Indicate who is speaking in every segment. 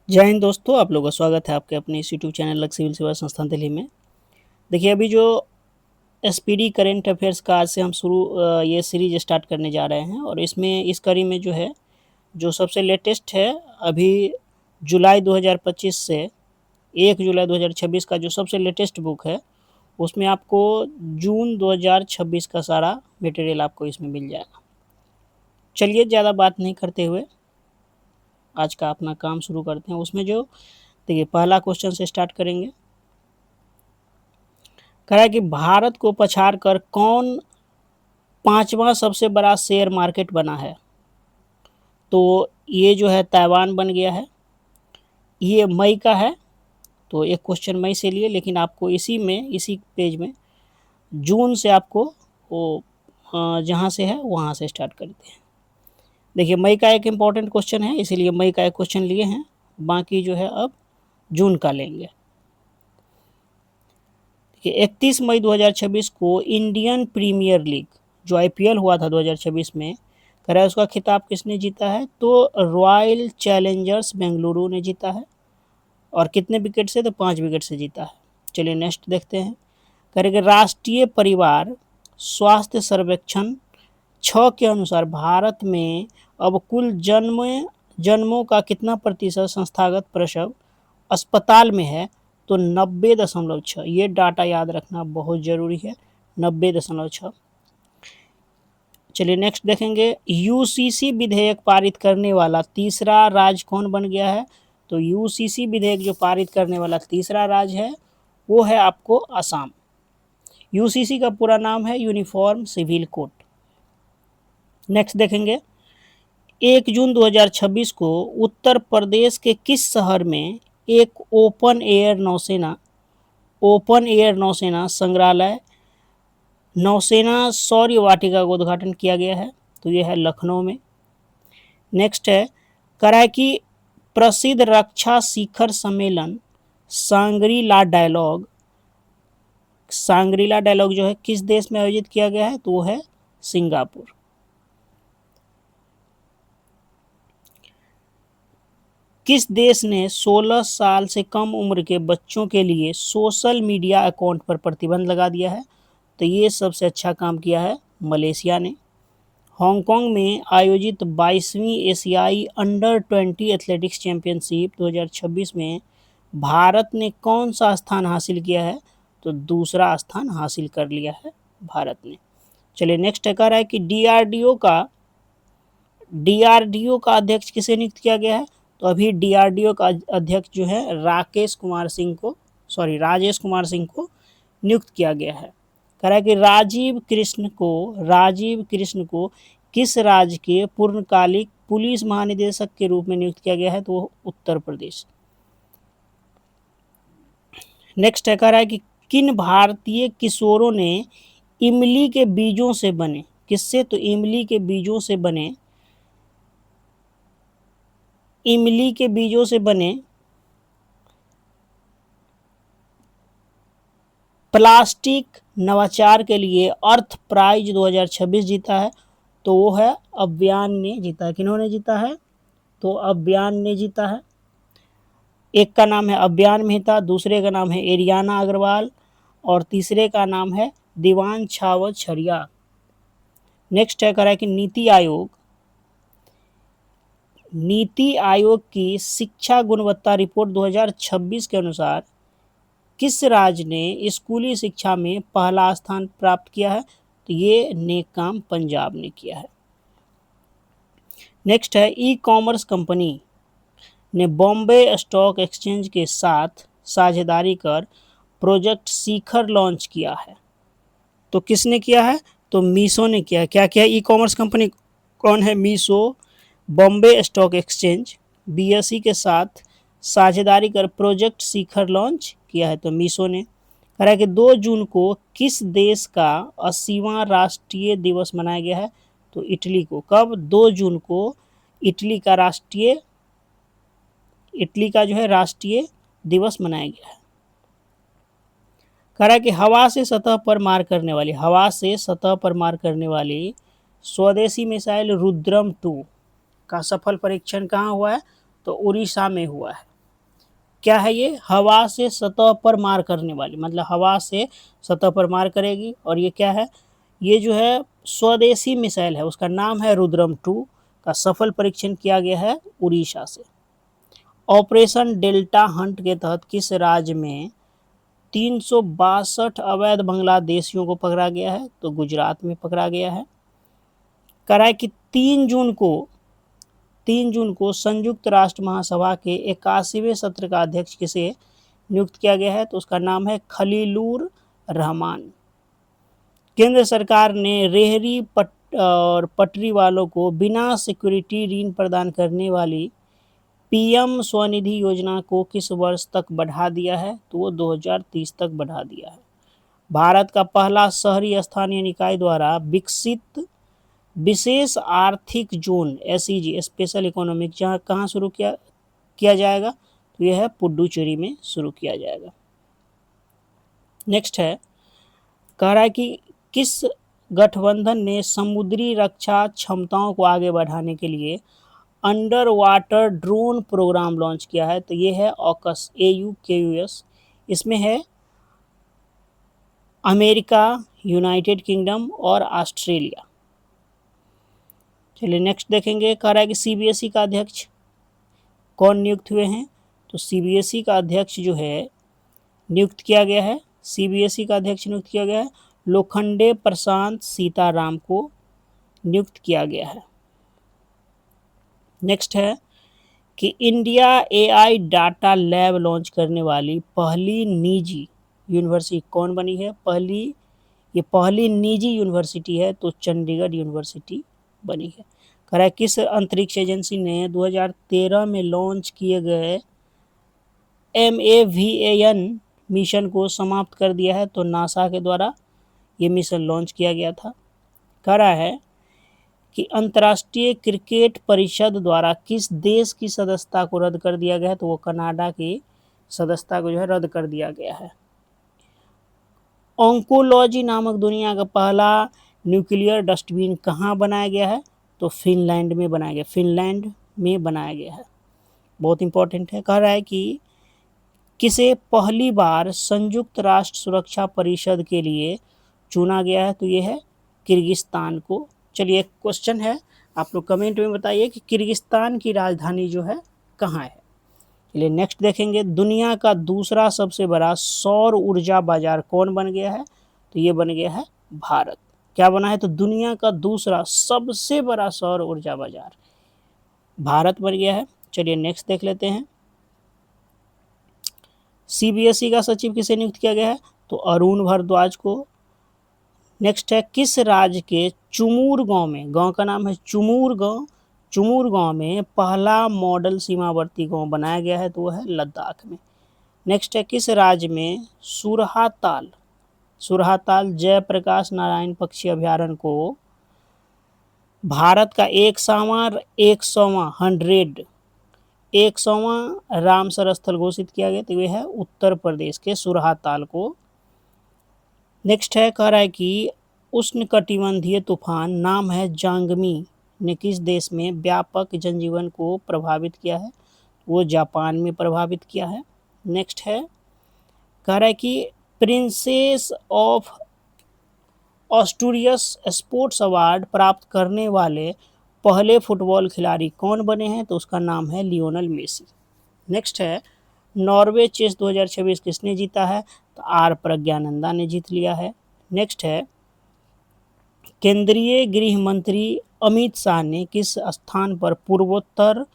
Speaker 1: जय हिंद दोस्तों, आप लोगों का स्वागत है आपके अपने इस यूट्यूब चैनल लक्ष्य सिविल सेवा संस्थान दिल्ली में। देखिए, अभी जो एसपीडी करंट अफेयर्स का आज से हम ये सीरीज स्टार्ट करने जा रहे हैं और इसमें इस कड़ी में जो है, जो सबसे लेटेस्ट है अभी जुलाई 2025 से 1 जुलाई 2026 का जो सबसे लेटेस्ट बुक है, उसमें आपको जून 2026 का सारा मटेरियल आपको इसमें मिल जाएगा। चलिए, ज़्यादा बात नहीं करते हुए आज का अपना काम शुरू करते हैं। उसमें जो देखिए, पहला क्वेश्चन से स्टार्ट करेंगे। कह रहा है कि भारत को पछाड़कर कौन पांचवा सबसे बड़ा शेयर मार्केट बना है? तो ये जो है ताइवान बन गया है। ये मई का है, तो एक क्वेश्चन मई से लिए, लेकिन आपको इसी पेज में जून से आपको वो जहाँ से है वहाँ से स्टार्ट करते हैं। देखिए, मई का एक इम्पॉर्टेंट क्वेश्चन है, इसीलिए मई का एक क्वेश्चन लिए हैं, बाकी जो है अब जून का लेंगे। 31 मई 2026 को इंडियन प्रीमियर लीग जो आईपीएल हुआ था 2026 में, कह रहा है उसका खिताब किसने जीता है? तो रॉयल चैलेंजर्स बेंगलुरु ने जीता है। और कितने विकेट से? तो 5 विकेट से जीता है। चलिए नेक्स्ट देखते हैं। कह रहे कि राष्ट्रीय परिवार स्वास्थ्य सर्वेक्षण 6 के अनुसार भारत में अब कुल जन्मों का कितना प्रतिशत संस्थागत प्रसव अस्पताल में है? तो 90.6। ये डाटा याद रखना बहुत ज़रूरी है, 90.6। चलिए नेक्स्ट देखेंगे। यूसीसी विधेयक पारित करने वाला तीसरा राज्य कौन बन गया है? तो यूसीसी विधेयक जो पारित करने वाला तीसरा राज्य है वो है आपको असम। यूसीसी का पूरा नाम है यूनिफॉर्म सिविल कोड। नेक्स्ट देखेंगे। 1 जून 2026 को उत्तर प्रदेश के किस शहर में एक ओपन एयर नौसेना संग्रहालय नौसेना शौर्य वाटिका का उद्घाटन किया गया है? तो यह है लखनऊ में। नेक्स्ट है, करा कि प्रसिद्ध रक्षा शिखर सम्मेलन सांग्रीला डायलॉग जो है किस देश में आयोजित किया गया है? तो वो है सिंगापुर। किस देश ने 16 साल से कम उम्र के बच्चों के लिए सोशल मीडिया अकाउंट पर प्रतिबंध लगा दिया है? तो ये सबसे अच्छा काम किया है मलेशिया ने। हांगकांग में आयोजित 22वीं एशियाई अंडर-20 एथलेटिक्स चैंपियनशिप 2026 में भारत ने कौन सा स्थान हासिल किया है? तो दूसरा स्थान हासिल कर लिया है भारत ने। चलिए नेक्स्ट कह रहा है कि डीआरडीओ का अध्यक्ष किसे नियुक्त किया गया है? तो अभी डीआरडीओ का अध्यक्ष जो है राजेश कुमार सिंह को नियुक्त किया गया है। कह रहा है कि राजीव कृष्ण को किस राज्य के पूर्णकालिक पुलिस महानिदेशक के रूप में नियुक्त किया गया है? तो उत्तर प्रदेश। नेक्स्ट कह रहा है कि किन भारतीय किशोरों ने इमली के बीजों से बने किससे? तो इमली के बीजों से बने प्लास्टिक नवाचार के लिए अर्थ प्राइज 2026 जीता है? तो वो है अव्यान ने जीता है। किन्होंने जीता है? तो अव्यान ने जीता है। एक का नाम है अव्यान मेहता, दूसरे का नाम है एरियाना अग्रवाल और तीसरे का नाम है दीवान छावत छरिया। नेक्स्ट है, कह रहा है कि नीति आयोग की शिक्षा गुणवत्ता रिपोर्ट 2026 के अनुसार किस राज्य ने स्कूली शिक्षा में पहला स्थान प्राप्त किया है? तो ये नेक काम पंजाब ने किया है। नेक्स्ट है, ई कॉमर्स कंपनी ने बॉम्बे स्टॉक एक्सचेंज के साथ साझेदारी कर प्रोजेक्ट शिखर लॉन्च किया है। तो किसने किया है? तो मीशो ने किया है। क्या किया? ई कॉमर्स कंपनी कौन है? Meesho Bombay stock exchange BSE के साथ साझेदारी कर प्रोजेक्ट शिखर लॉन्च किया है। तो मीशो ने। कह रहा है कि 2 जून को किस देश का 80वां राष्ट्रीय दिवस मनाया गया है? तो इटली को। कब? 2 जून को इटली का जो है राष्ट्रीय दिवस मनाया गया है। कह रहा है कि हवा से सतह पर मार करने वाली स्वदेशी मिसाइल रुद्रम 2 का सफल परीक्षण कहाँ हुआ है? तो उड़ीसा में हुआ है। क्या है ये? हवा से सतह पर मार करने वाली, मतलब हवा से सतह पर मार करेगी। और ये क्या है? ये जो है स्वदेशी मिसाइल है, उसका नाम है रुद्रम 2 का सफल परीक्षण किया गया है उड़ीसा से। ऑपरेशन डेल्टा हंट के तहत किस राज्य में 362 अवैध बांग्लादेशियों को पकड़ा गया है? तो गुजरात में पकड़ा गया है। करा है कि 3 जून को संयुक्त राष्ट्र महासभा के 81वें सत्र का अध्यक्ष किसे नियुक्त किया गया है? तो उसका नाम है खलीलुर रहमान। केंद्र सरकार ने रेहड़ी और पटरी वालों को बिना सिक्योरिटी ऋण प्रदान करने वाली पीएम स्वनिधि योजना को किस वर्ष तक बढ़ा दिया है? तो वो 2030 तक बढ़ा दिया है। भारत का पहला शहरी स्थानीय निकाय द्वारा विकसित विशेष आर्थिक जोन एसईजी स्पेशल इकोनॉमिक जहाँ कहाँ शुरू किया जाएगा? तो यह है पुडुचेरी में शुरू किया जाएगा। नेक्स्ट है, कह रहा है कि किस गठबंधन ने समुद्री रक्षा क्षमताओं को आगे बढ़ाने के लिए under water drone programme launch किया है? तो ये है ऑकस AUKUS। इसमें है अमेरिका, यूनाइटेड किंगडम और ऑस्ट्रेलिया। चलिए नेक्स्ट देखेंगे। कह रहा है कि CBSE का अध्यक्ष कौन नियुक्त हुए हैं? तो CBSE का अध्यक्ष जो है नियुक्त किया गया है, CBSE का अध्यक्ष नियुक्त किया गया है लोखंडे प्रशांत सीताराम को नियुक्त किया गया है। नेक्स्ट है कि India AI data lab launch करने वाली पहली निजी यूनिवर्सिटी कौन बनी है? ये पहली निजी यूनिवर्सिटी है, तो चंडीगढ़ यूनिवर्सिटी बनी है। कह रहा है किस अंतरिक्ष एजेंसी ने 2013 में लॉन्च किए गए MAVAN मिशन को समाप्त कर दिया है? तो नासा के द्वारा ये मिशन लॉन्च किया गया था। कह रहा है कि अंतर्राष्ट्रीय क्रिकेट परिषद द्वारा किस देश की सदस्यता को रद्द कर दिया गया है? तो वो कनाडा की सदस्यता को जो है रद्द कर दिया गया है। ऑन्कोलॉजी नामक दुनिया का पहला न्यूक्लियर डस्टबिन कहाँ बनाया गया है? तो फिनलैंड में बनाया गया, फिनलैंड में बनाया गया है। बहुत इंपॉर्टेंट है। कह रहा है कि किसे पहली बार संयुक्त राष्ट्र सुरक्षा परिषद के लिए चुना गया है? तो ये है किर्गिस्तान को। चलिए एक क्वेश्चन है, आप लोग कमेंट में बताइए कि किर्गिस्तान की राजधानी जो है कहाँ है। चलिए नेक्स्ट देखेंगे। दुनिया का दूसरा सबसे बड़ा सौर ऊर्जा बाजार कौन बन गया है? तो ये बन गया है भारत। क्या बना है? तो दुनिया का दूसरा सबसे बड़ा सौर ऊर्जा बाजार भारत बन गया है। चलिए नेक्स्ट देख लेते हैं। CBSE का सचिव किसे नियुक्त किया गया है? तो अरुण भारद्वाज को। नेक्स्ट है, किस राज्य के चुमूर गांव में, गांव का नाम है चुमूर गांव, चुमूर गांव में पहला मॉडल सीमावर्ती गांव बनाया गया है? तो वो है लद्दाख में। नेक्स्ट है, किस राज्य में सुरहाताल जयप्रकाश नारायण पक्षी अभ्यारण्य को भारत का 100वां रामसर स्थल घोषित किया गया? तो ये है उत्तर प्रदेश के सुरहाताल को। नेक्स्ट है, कह रहा है कि उष्णकटिबंधीय तूफान नाम है जांगमी ने किस देश में व्यापक जनजीवन को प्रभावित किया है? वो जापान में प्रभावित किया है। नेक्स्ट है, कह रहा है कि प्रिंसेस ऑफ ऑस्ट्रियस स्पोर्ट्स अवार्ड प्राप्त करने वाले पहले फुटबॉल खिलाड़ी कौन बने हैं? तो उसका नाम है लियोनल मेसी। नेक्स्ट है, नॉर्वे चेस 2026 किसने जीता है? तो आर प्रज्ञानंदा ने जीत लिया है। नेक्स्ट है, केंद्रीय गृह मंत्री अमित शाह ने किस स्थान पर पूर्वोत्तर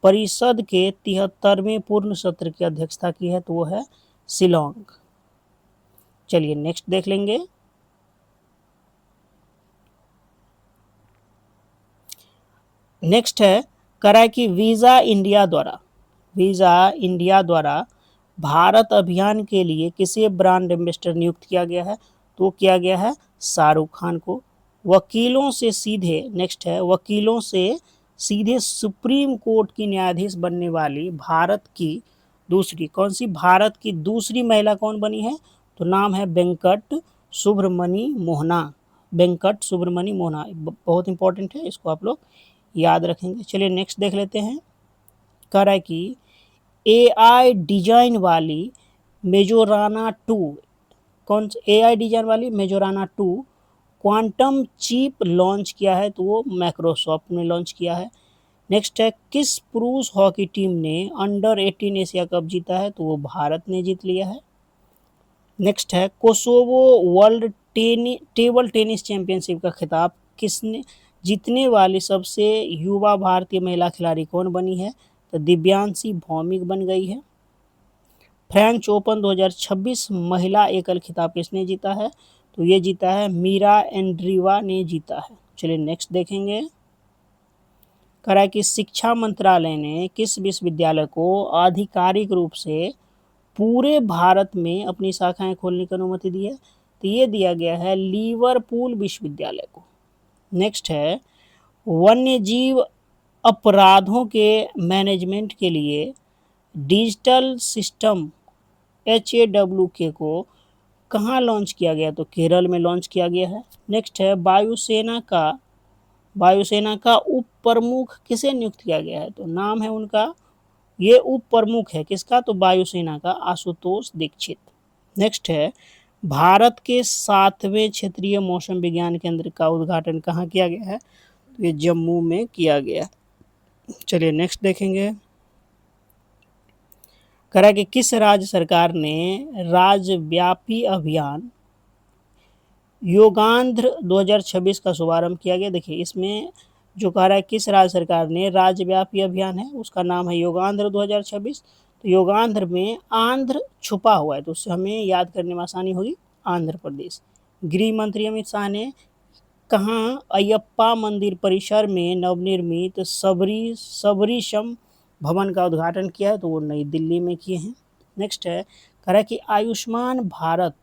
Speaker 1: परिषद के 73वें पूर्ण सत्र की अध्यक्षता की है? तो वो है शिलोंग। चलिए नेक्स्ट देख लेंगे। नेक्स्ट है, करा कि वीजा इंडिया द्वारा भारत अभियान के लिए किसे ब्रांड एम्बेसडर नियुक्त किया गया है? तो किया गया है शाहरुख खान को। वकीलों से सीधे सुप्रीम कोर्ट की न्यायाधीश बनने वाली भारत की दूसरी महिला कौन बनी है? तो नाम है वेंकट सुब्रमणी मोहना। बहुत इंपॉर्टेंट है, इसको आप लोग याद रखेंगे। चलिए नेक्स्ट देख लेते हैं। कह रहा है कि AI डिजाइन वाली मेजोराना 2, कौन AI डिजाइन वाली मेजोराना 2 क्वांटम चिप लॉन्च किया है, तो वो माइक्रोसॉफ्ट ने लॉन्च किया है। नेक्स्ट है, किस पुरुष हॉकी टीम ने अंडर 18 एशिया कप जीता है, तो वो भारत ने जीत लिया है। नेक्स्ट है, Kosovo world table tennis championship का खिताब किसने जीतने वाली सबसे युवा भारतीय महिला खिलाड़ी कौन बनी है, तो दिव्यांशी भौमिक बन गई है। फ्रेंच ओपन 2026 महिला एकल खिताब किसने जीता है, तो ये जीता है मीरा एंड्रीवा ने जीता है। चलिए नेक्स्ट देखेंगे। करा कि शिक्षा मंत्रालय ने किस विश्वविद्यालय को आधिकारिक रूप से पूरे भारत में अपनी शाखाएं खोलने की अनुमति दी है, तो ये दिया गया है लिवरपूल विश्वविद्यालय को। नेक्स्ट है, वन्य जीव अपराधों के मैनेजमेंट के लिए डिजिटल सिस्टम HAWK को कहाँ लॉन्च किया गया, तो केरल में लॉन्च किया गया है। नेक्स्ट है, वायुसेना का उप प्रमुख किसे नियुक्त किया गया है, तो नाम है उनका, ये उप प्रमुख है किसका, तो वायुसेना का आशुतोष दीक्षित। नेक्स्ट है, भारत के 7वें क्षेत्रीय मौसम विज्ञान केंद्र का उद्घाटन कहाँ किया गया है, तो ये जम्मू में किया गया। चलिए नेक्स्ट देखेंगे। करा कि किस राज्य सरकार ने राज्यव्यापी अभियान योगांध्र 2026 का शुभारंभ किया गया। देखिए इसमें जो कह रहा है किस राज्य सरकार ने राज्यव्यापी अभियान है, उसका नाम है योगांध्र 2026। तो योगांध्र में आंध्र छुपा हुआ है, तो उससे हमें याद करने में आसानी होगी, आंध्र प्रदेश। गृह मंत्री अमित शाह ने कहाँ अयप्पा मंदिर परिसर में नवनिर्मित सबरीशम भवन का उद्घाटन किया है, तो वो नई दिल्ली में किए हैं। नेक्स्ट है, कह रहा है कि आयुष्मान भारत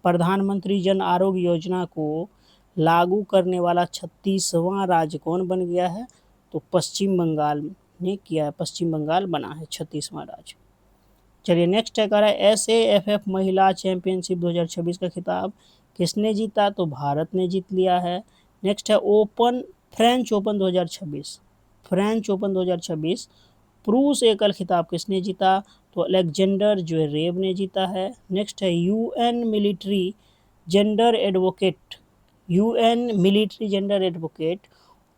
Speaker 1: प्रधानमंत्री जन आरोग्य योजना को लागू करने वाला 36वां राज्य कौन बन गया है, तो पश्चिम बंगाल ने किया है, पश्चिम बंगाल बना है 36वां राज्य। चलिए नेक्स्ट है, कह रहा है SAFF महिला चैंपियनशिप 2026 का खिताब किसने जीता, तो भारत ने जीत लिया है। नेक्स्ट है, फ्रेंच ओपन 2026, फ्रेंच ओपन 2026 पुरुष एकल खिताब किसने जीता, तो अलेक्जेंडर ज्वेरेव ने जीता है। नेक्स्ट है, UN military gender advocate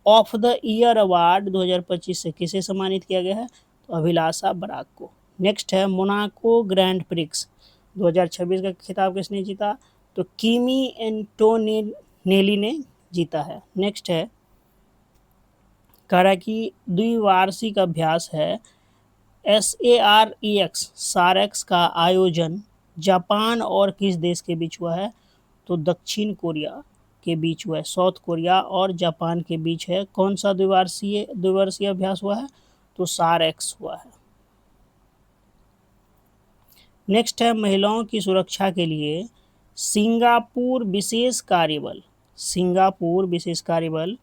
Speaker 1: of the year award 2025 से किसे सम्मानित किया गया है, तो अभिलाषा बराक को। नेक्स्ट है, मोनाको ग्रैंड प्रिक्स 2026 का खिताब किसने जीता, तो किमी एंटोनेली ने जीता है। नेक्स्ट है, कह रहा कि द्विवार्षिक अभ्यास है सारेक्स का आयोजन जापान और किस देश के बीच हुआ है, तो दक्षिण कोरिया के बीच हुआ है, साउथ कोरिया और जापान के बीच है। कौन सा द्विवार्षीय अभ्यास हुआ है, तो सारेक्स हुआ है। नेक्स्ट है, महिलाओं की सुरक्षा के लिए सिंगापुर विशेष कार्यबल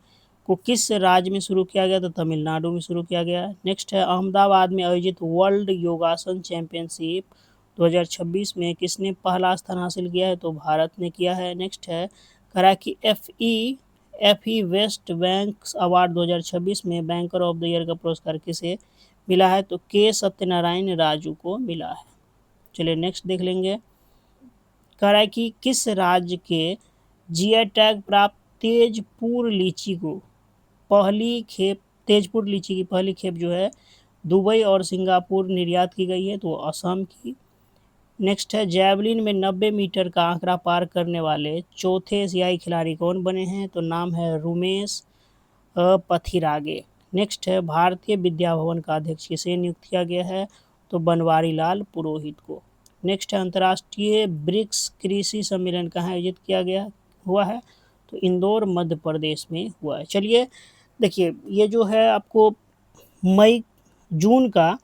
Speaker 1: को किस राज्य में शुरू किया गया, तो तमिलनाडु में शुरू किया गया है। नेक्स्ट है, अहमदाबाद में आयोजित वर्ल्ड योगासन चैंपियनशिप 2026 में किसने पहला स्थान हासिल किया है, तो भारत ने किया है। नेक्स्ट है, करा कि FE वेस्ट बैंक अवार्ड 2026 में बैंकर ऑफ द ईयर का पुरस्कार किसे मिला है, तो के सत्यनारायण राजू को मिला है। चलिए नेक्स्ट देख लेंगे। कह रहा है कि किस राज्य के GI टैग प्राप्त तेजपुर लीची की पहली खेप जो है दुबई और सिंगापुर निर्यात की गई है, तो असम की। नेक्स्ट है, जैवलिन में 90 मीटर का आंकड़ा पार करने वाले चौथे एशियाई खिलाड़ी कौन बने हैं, तो नाम है रुमेश पथिरागे। नेक्स्ट है, भारतीय विद्या भवन का अध्यक्ष किसे नियुक्त किया गया है, तो बनवारी लाल पुरोहित को। नेक्स्ट है, अंतर्राष्ट्रीय ब्रिक्स कृषि सम्मेलन कहाँ आयोजित किया गया हुआ है, तो इंदौर मध्य प्रदेश में हुआ है। चलिए देखिए, ये जो है आपको जून का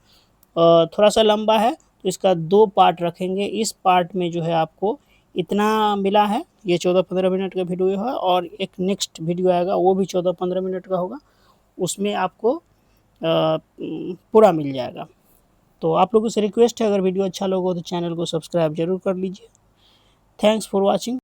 Speaker 1: थोड़ा सा लंबा है, तो इसका 2 पार्ट रखेंगे। इस पार्ट में जो है आपको इतना मिला है, ये 14-15 मिनट का वीडियो है, और एक नेक्स्ट वीडियो आएगा वो भी 14-15 मिनट का होगा, उसमें आपको पूरा मिल जाएगा। तो आप लोगों से रिक्वेस्ट है, अगर वीडियो अच्छा लगा तो चैनल को सब्सक्राइब जरूर कर लीजिए। Thanks for watching.